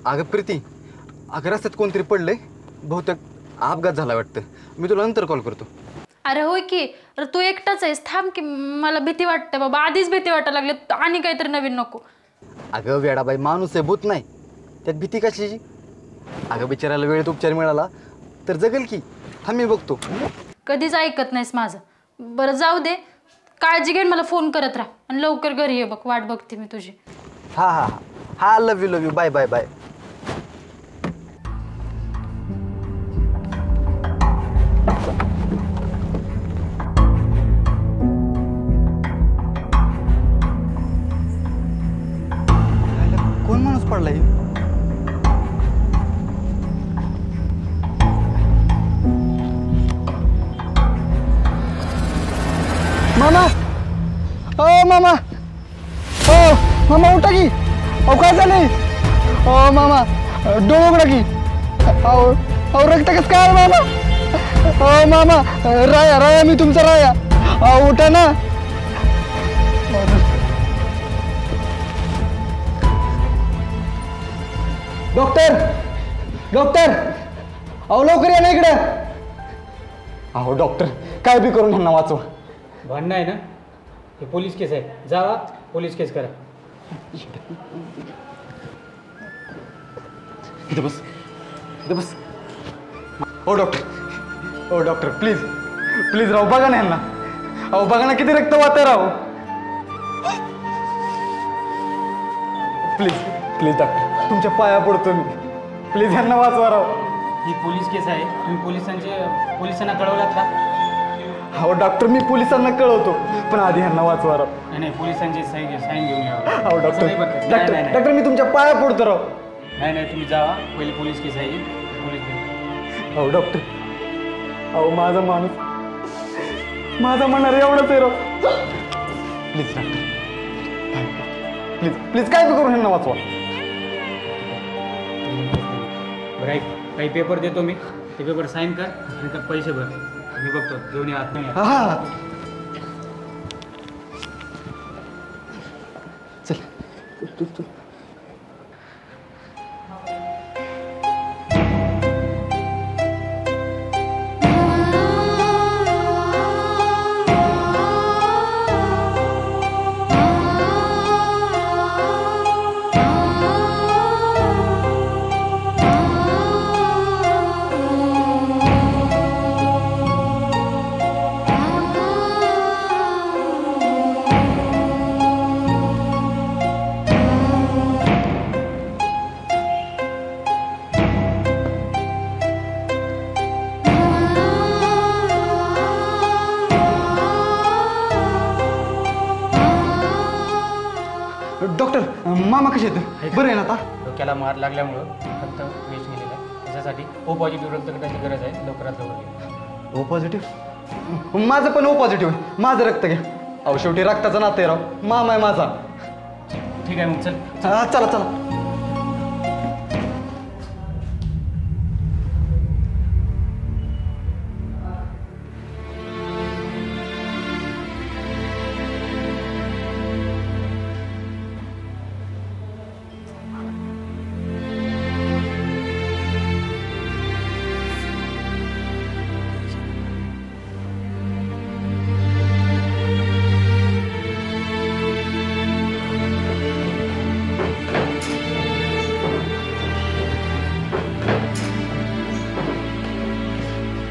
अगं प्रीती, अगं रस्त्यात कोणतरी पडलंय, बहुतेक अपघात झाला वाटतं. मी तुला नंतर कॉल करतो. अरे होय की, अरे तू एकटाच आहेस, थांब की. मला भीती वाटते बाबा, आधीच भीती वाटायला लागली, आणि काहीतरी नवीन नको. अगं वेडाबाई, माणूस आहे, भूत नाही, त्यात भीती कशाची? अगं बिचारायला वेळेत उपचार मिळाला तर जगेल की. थांब मी बघतो. कधीच ऐकत नाहीस माझं. बरं जाऊ दे, काळजी घेऊन मला फोन करत राहा आणि लवकर घरी ये बघ, वाट बघते मी तुझी. हा हा हा, लव यू, बाय बाय बाय. कोण माणूस पडलाय? मामा, ओ मामा, ओ मामा उठा की. अहो काय झालंय? ओ मामा, डोळं उघडा की. अहो रक्त कसं काय आलं मामा? ओ मामा, राया राया, मी तुमचा राया. अहो उठा ना. डॉक्टर, डॉक्टर, अहो लवकर या ना इकडं. अहो डॉक्टर, काय बी करून ह्यांना वाचवा. भांडणं आहे ना, हे पोलीस केस आहे, जावा पोलीस केस करा. इथं बस, इथं बस. ओ डॉक्टर, ओ डॉक्टर, प्लीज प्लीज राव, बघा ना ह्यांना. अहो बघा ना किती रक्त वाहतंय राव. प्लीज प्लीज डॉक्टर, तुमच्या पाया पडतो मी. प्लीज ह्यांना वाचवा राव. ही पोलीस केस आहे, तुम्ही पोलिसांना कळवलात का? हो डॉक्टर, मी पोलिसांना कळवतो, पण आधी ह्यांना वाचवा राव. नाही पोलिसांची साईन घेऊन या. हो डॉक्टर, डॉक्टर मी तुमच्या पाया पडतो राव. नाही तुम्ही जावा, पहिले पोलीस केस आहे, पोलीस केस. हो डॉक्टर, अहो माझा माणूस, माझा म्हणणार एवढंच आहे राव. प्लीज डॉक्टर, प्लीज प्लीज काय बी करून ह्यांना वाचवा. बरं काही पेपर देतो मी, ते पेपर साईन कर आणि तर पैसे भर, मी बघतो घेऊन या आत. हा हा, चल तू. डॉक्टर, मामा कसे आहेत? बरं आहे ना आता? डोक्याला मार लागल्यामुळं रक्त वेस्ट गेलेलं आहे, त्याच्यासाठी ओ पॉझिटिव्ह रक्तगटाची गरज आहे, लवकरात लवकर. O positive? माझं पण ओ पॉझिटिव्ह आहे, माझं रक्त घ्या. अहो शेवटी रक्ताचा नातं आहे राव, मामा आहे माझा. ठीक आहे मग चल. हा चला चला.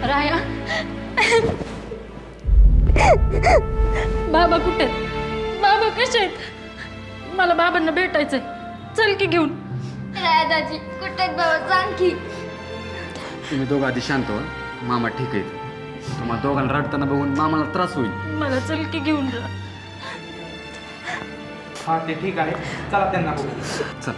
राया, बाबा कुठे? बाबा कसे आहेत? मला बाबांना भेटायचंय, चल की घेऊन. दादाजी कुठे बाबा, सांग की. तुम्ही दोघं आधी शांत व्हा, मामा ठीक आहे. तुम्हाला दोघांना रडताना बघून मामाला त्रास होईल. मला चल की घेऊन जा. हां ते ठीक आहे, चला त्यांना बघू. चल.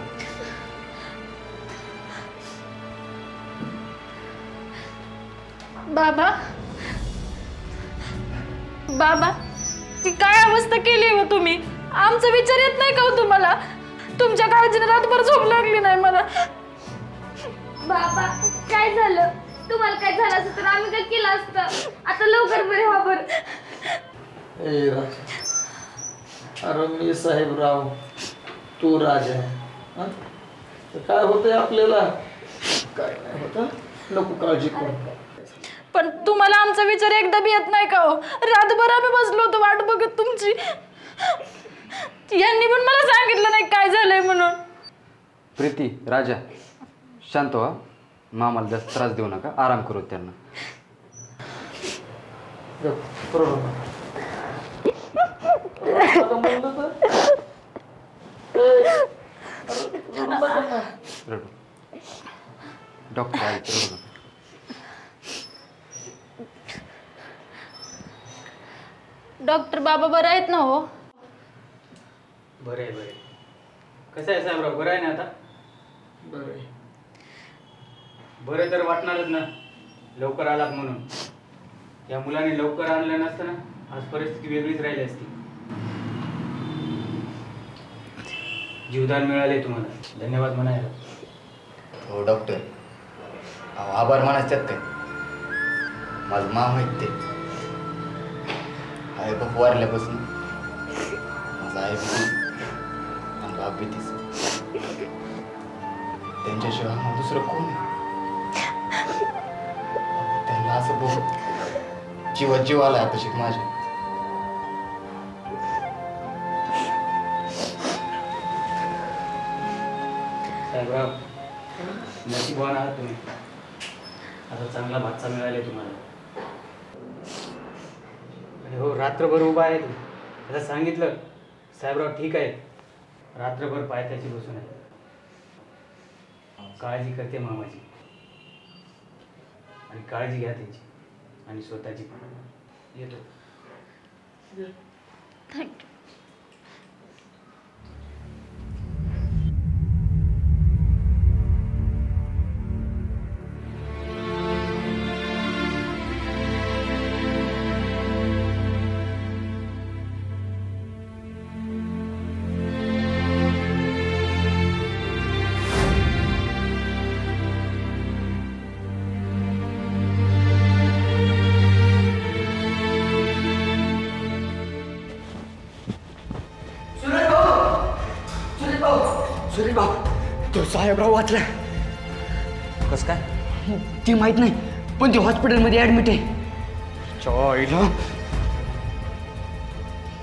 बाबा, बाबा, ती काय अवस्था केली हो तुम्ही? आमचा विचार येत नाही का हो तुम्हाला? तुमच्या काळजीने रातभर झोप लागली नाही मला. बाबा काय झालं? तुम्हाला काय झालं असतं तर आम्ही काय केलं असतं? आता लवकर बरे व्हा बरं. ए अरे मी साहेबराव, तू राजा. तर काय होतंय आपल्याला? काय नाही होतं, नको काळजी करू. पण तुम्हाला आमचा विचार एकदा बी येत नाही का हो? रातभर आम्ही बसलो होतो वाट बघत तुमची. यांनी पण मला सांगितलं नाही काय झालंय म्हणून. प्रीती, राजा शांत व्हा. मामाला जास्त त्रास देऊ नका, आराम करू त्यांना. रडू. डॉक्टर आहे, रडू नका. डॉक्टर बाबा बरं आहेत ना हो? बरं आहे, बरं आहे. कसं आहे साहेबराव, बरं आहे ना आता? बरं बरं तर वाटणारच ना, लवकर आलात म्हणून. या मुलाने लवकर आणलं नसतं ना, आज परिस्थिती वेगळीच राहिली असती. जीवदान मिळाले तुम्हाला, धन्यवाद म्हणायला. हो डॉक्टर, आभार मानायच्यात काय? माझं माम आहेत ते. आई बाप वारल्यापासून माझा आई भीतीच आणि बाप भीतीच. त्यांच्याशिवाय मला दुसरं कोण आहे? त्यांना असं बघ जीव आलाय आता शिक माझ्या. साहेबराव, नशीबवान आहात तुम्ही. आता चांगला भातचा मिळाले तुम्हाला. आणि हो, रात्रभर उभा आहे तू. आता सांगितलं साहेबराव ठीक आहे. रात्रभर पायथ्याशी बसून आहे. काळजी करते मामाची, आणि काळजी घ्या त्यांची आणि स्वतःची पण. येतो. थँक्यू. सुरेश तो साहेबराव वाचला. कसं काय? ती माहित नाही, पण ती हॉस्पिटलमध्ये ऍडमिट आहे. चॉईला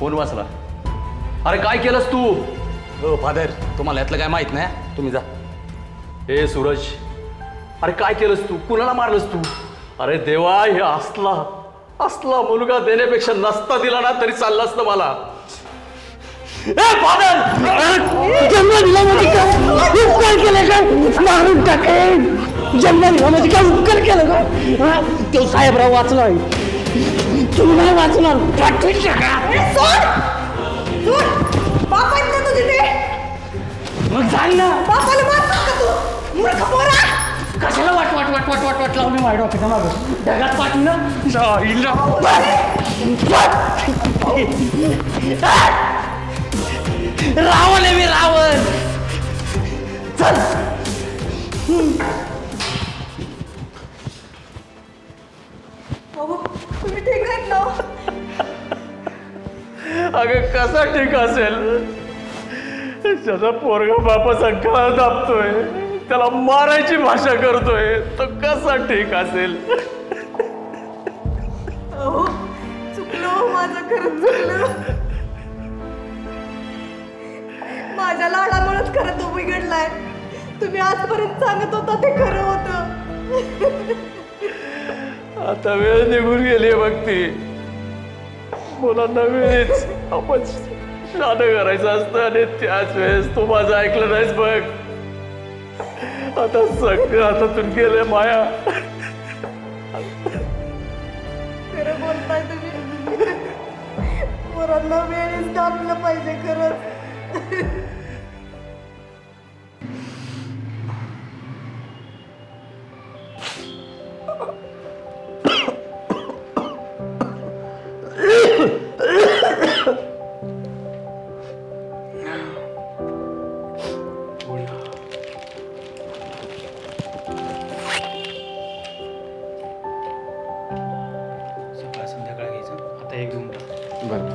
कोण वाचला? अरे काय केलंस तू? हो फादर, तुम्हाला यातलं काय माहित नाही, तुम्ही जा. हे सूरज, अरे काय केलंस तू? कुणाला मारलंस तू? अरे देवा, हे असला मुलगा देण्यापेक्षा नसता दिला ना तरी चाललं असतं मला. उपकार केलं का? मारून टाकेन. जन्मदिनामध्ये काय उपकार केलं का? तो साहेबराव वाचलाय, तुम्ही नाही वाचणार. पाठवून टाका. मग सांग ना, कशाला वाट वाट वाट वाट वाट वाट लावली माझ्या डोक्याच्या मागं? ढगात पाठवून रावण आहे मी, रावण. चल. तुम्ही ठीक आहेत ना? अगं कसा ठीक असेल? त्याचा पोरगा बापाचा गळा दाबतोय, त्याला मारायची भाषा करतोय, तो कसा ठीक असेल? चुकलो, माझं खरंच चुकलं. माझ्या लाडामुळेच खरं तो बिघडलाय. तुम्ही आजपर्यंत सांगत होता ते खरं होतं. आता वेळ निघून गेली बघ ती. मुलांना वेळीच आपण शानं करायचं असतं आणि त्याच वेळेस तू माझं ऐकलं नाहीस बघ. आता सगळं हातातून गेले माया. खरं बोलताय तुम्ही. पोरांना वेळेस दाबलं पाहिजे खरंच. सकाळ संध्याकाळ घ्यायचं. आता एक घेऊन टाक. बरं.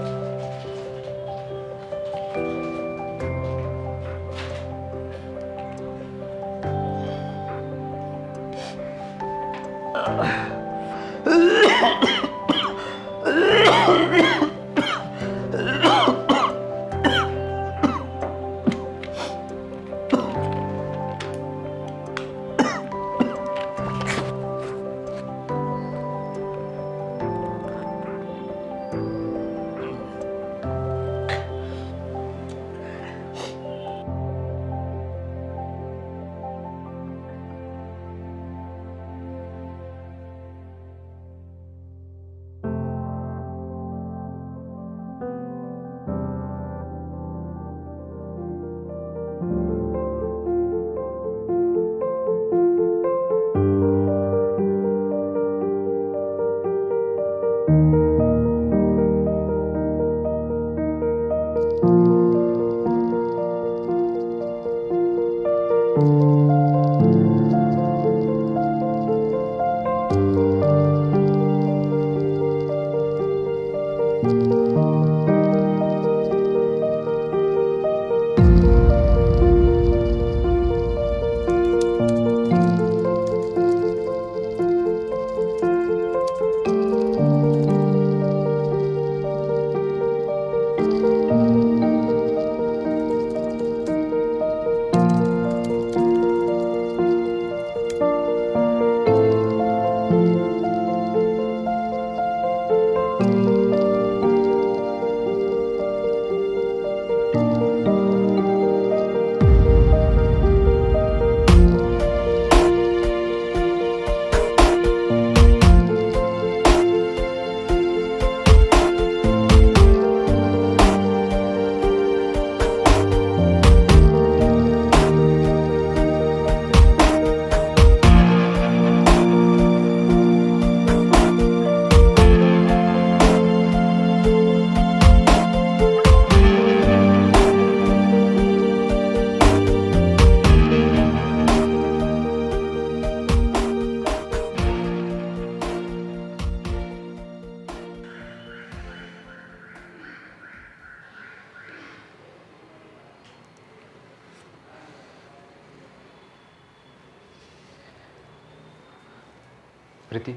प्रीती,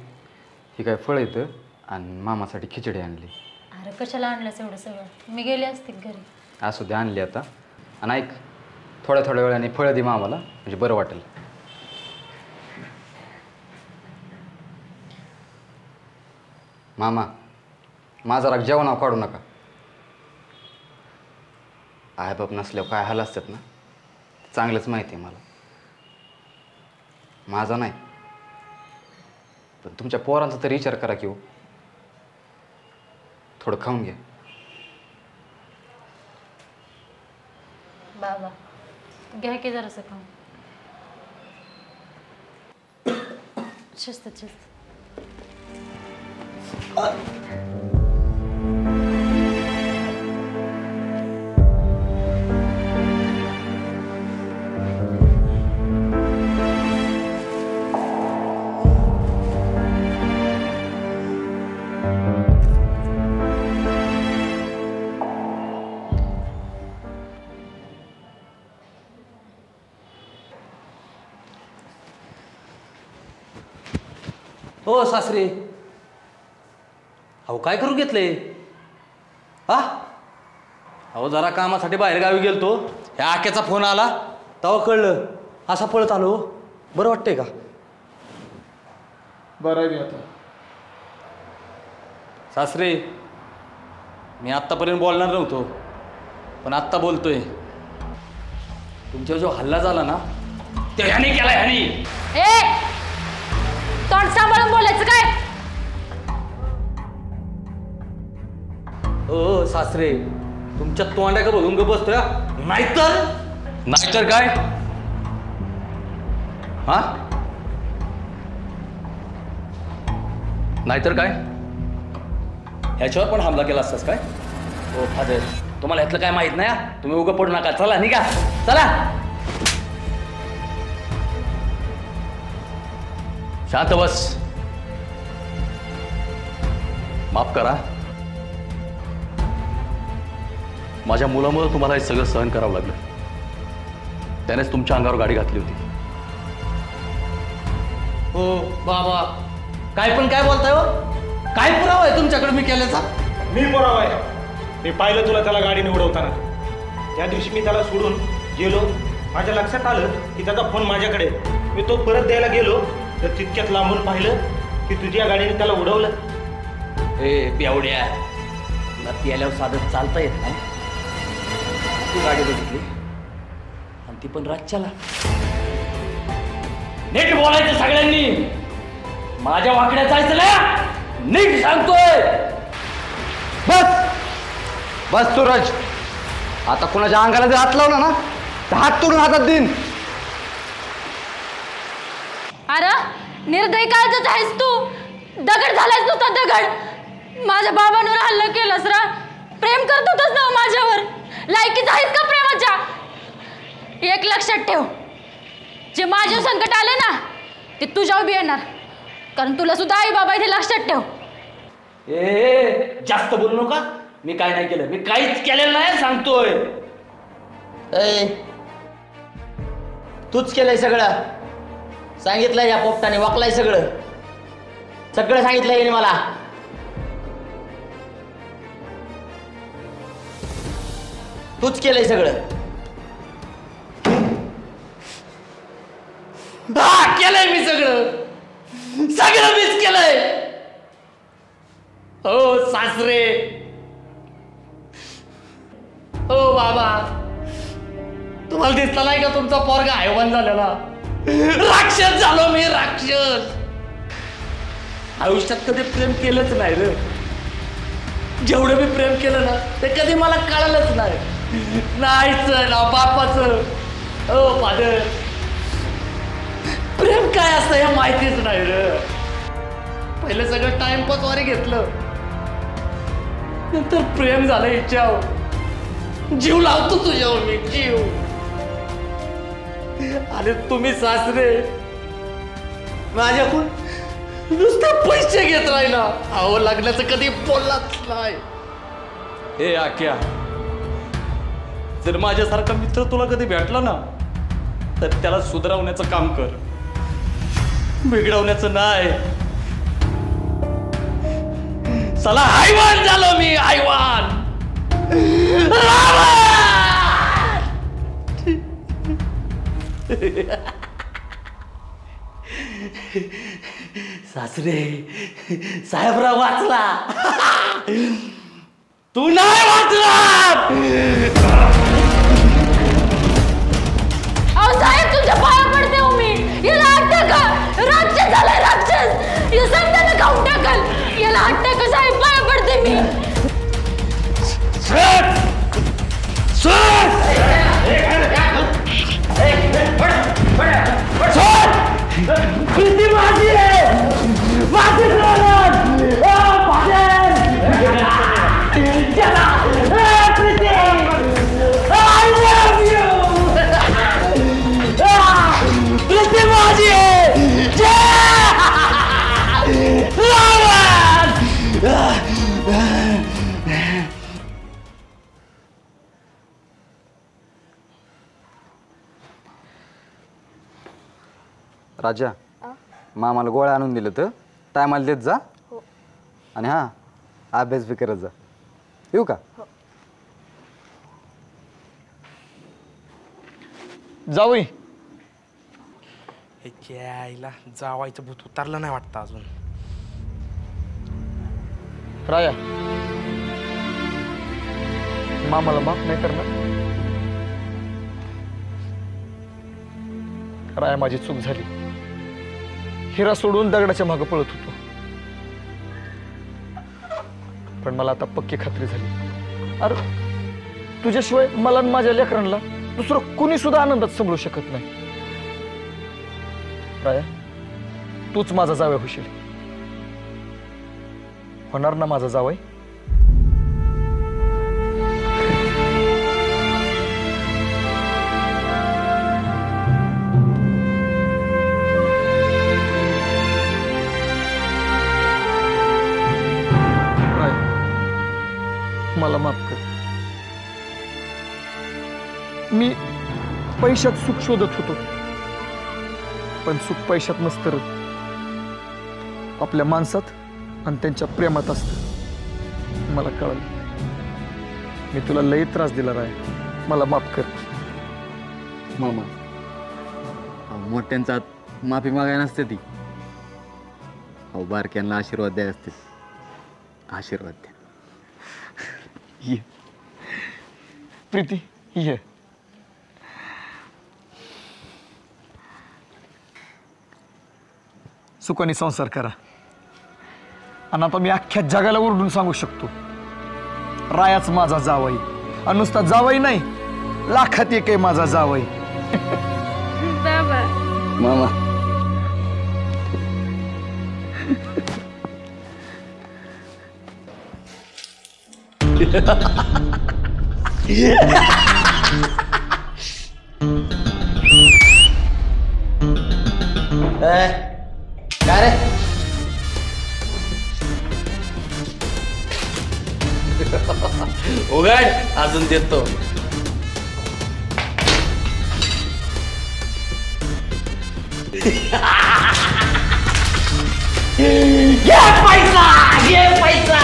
ही काय फळ येतं आणि मामासाठी खिचडी आणली. अरे कशाला आणलंस एवढं सगळं? मी गेले असते घरी. असू दे, आणली आता. आणि ऐक, थोड्या थोड्या वेळाने फळं दे मामाला, म्हणजे बरं वाटेल. मामा, माझा राग जेवणावर काढू नका. आई बाप नसल्यावर काय हाल असतात ना, चांगलंच माहिती आहे मला. माझा नाही, पण तुमच्या पोरांचा तरी विचार करा की हो. थोडं खाऊन घ्या. बाबा घ्या की जरासं खाऊन. शिस्त शिस्त. हो सासरे, अहो काय करू घेतले? हा अहो जरा कामासाठी बाहेर गावी गेलतो, ह्या आक्याचा फोन आला तेव्हा कळलं. असा पळत आलो. बरं वाटतंय का? बरं आहे मी आता. सासरे, मी आत्तापर्यंत बोलणार नव्हतो, पण आत्ता बोलतोय. तुमच्यावर जो हल्ला झाला ना, ते ह्यानी केला. ह्यानी तोंड सांभाळून बोलायचं काय? हो सासरे, तुमच्या तोंडाकडे बघून ग बसतोय. नाहीतर नाहीतर काय? हा नाहीतर काय? ह्याच्यावर पण हमला केला असतास काय? हो फादर, तुम्हाला ह्यातलं काय माहित नाही. तुम्ही उगं पडू नका. चला निघा, चला. शांत बस. माफ करा, माझ्या मुलामुळे तुम्हाला हे सगळं सहन करावं लागलं. त्यानेच तुमच्या अंगावर गाडी घातली होती. हो बाबा, काय पण काय बोलताय हो? काय पुरावा आहे तुमच्याकडे मी केल्याचा? मी पुरावा आहे. मी पाहिलं तुला त्याला गाडीने उडवताना. त्या दिवशी मी त्याला सोडून गेलो. माझ्या लक्षात आलं की त्याचा फोन माझ्याकडे. मी तो परत द्यायला गेलो तर तितक्यात लांबून पाहिलं की तुझ्या गाडीने त्याला उडवलं. ए बेवड्या, तुला त्याल्यावर साधं चालता येत नाही. तू गाडी बघितली आणि ती पण रातच्याला. नीट बोलायचं सगळ्यांनी. माझ्या वाकड्या जायचं ना, नीट सांगतोय. बस बस सूरज, आता कोणाच्या अंगाला जर हात लावला ना तर हात तोडून हातात देईन. अरे निर्दयी काळजाच आहेस तू. दगड झालायस नुसता दगड. माझ्या बाबांवर हल्ला केलास रा. प्रेम करत होतास ना माझ्यावर. लायकीच आहेस का प्रेमाच्या? एक लक्षात ठेव, जे माझ्या संकट आले ना ते तुझ्यावर बी येणार. कारण तुला सुद्धा आई बाबा इथे लक्षात ठेव. ए जास्त बोलू नका. मी काय नाही केलं, मी काहीच केलेलं नाही सांगतोय. तूच केलंय सगळं. सांगितलंय या पोपटाने, वाकलाय सगळं. सगळं सांगितलंय याने मला. तूच केलंय सगळं. हा केलंय मी सगळं. सगळं मीच केलंय. हो सासरे, हो बाबा, तुम्हाला दिसला नाही का तुमचा पोरगा हैवान झालेला? राक्षस झालो मी, राक्षस. आयुष्यात कधी प्रेम केलंच नाही रे. जेवढं मी प्रेम केलं ना ते कधी मला कळलंच नाही. नाहीच ना बापाचं. हो फादर, प्रेम काय असतं हे माहितीच नाही रे. पहिलं सगळं टाइमपास वारे घेतलं, नंतर प्रेम झालं हिच्यावर. जीव लावतो तुझ्यावर मी, जीव. आणि तुम्ही सासरे माझ्याकडून नुसते पैसे घेत राहिला. अहो लग्नाचं कधी बोललाच नाही. हे आख्या, जर माझ्यासारखा मित्र तुला कधी भेटला ना तर त्याला सुधारवण्याचं काम कर, बिघडवण्याचं नाही. चला, हैवान झालो मी, हैवान. सासरे, साहेबराव वाचला. तू नाही वाचला. अहो साहेब, तुमच्या पाया पडते हो मी. याला अटक का? राक्षस झालाय, राक्षस. या समजायला खाऊन टाकाल. याला अटक का साहेब? पाया पडते मी. प्रीती माझी आहे, माझी Preeti, I love you. Preeti माझी आहे. राजा, मामाला गोळ्या आणून दिलं तर टायमाला देत जा. आणि हा, अभ्यास बी करत जा. येऊ का? जाऊई. आईला जावायचं भूत उतरलं नाही वाटतं अजून. राया, मामाला माफ नाही करणार? राया, माझी चूक झाली. हिरा सोडून दगडाच्या मागे पळत होतो. पण मला आता पक्की खात्री झाली, अरे तुझ्याशिवाय मला आणि माझ्या लेकरांना दुसरं कुणी सुद्धा आनंदात सांभाळू शकत नाही. राया, तूच माझा जावई होशील. होणार ना माझा जावई? मला माफ कर. मी पैशात सुख शोधत होतो, पण सुख पैशात नसतं, आपल्या माणसात आणि त्यांच्या प्रेमात असतं. मला कळलं, मी तुला लई त्रास दिला राय, मला माफ कर. मामा मोठ्यांचा माफी मागायला नसते ती. अहो बारक्यांना आशीर्वाद द्याय असते. आशीर्वाद द्या. ये प्रीती, ये. सुखाने संसार करा. आणि आता मी अख्ख्या जगाला ओरडून सांगू शकतो, रायाच माझा जावई. आणि नुसता जावई नाही, लाखात एक आहे माझा जावई. बाबा मामा काय रे उघड, अजून देतो. घे पैसा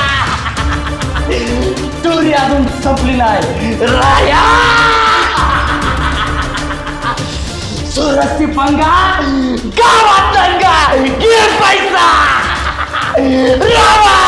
तुरी अजून संपली नाही. राया सुरसची पंगा गावात दंगा. घे पैसा रावा.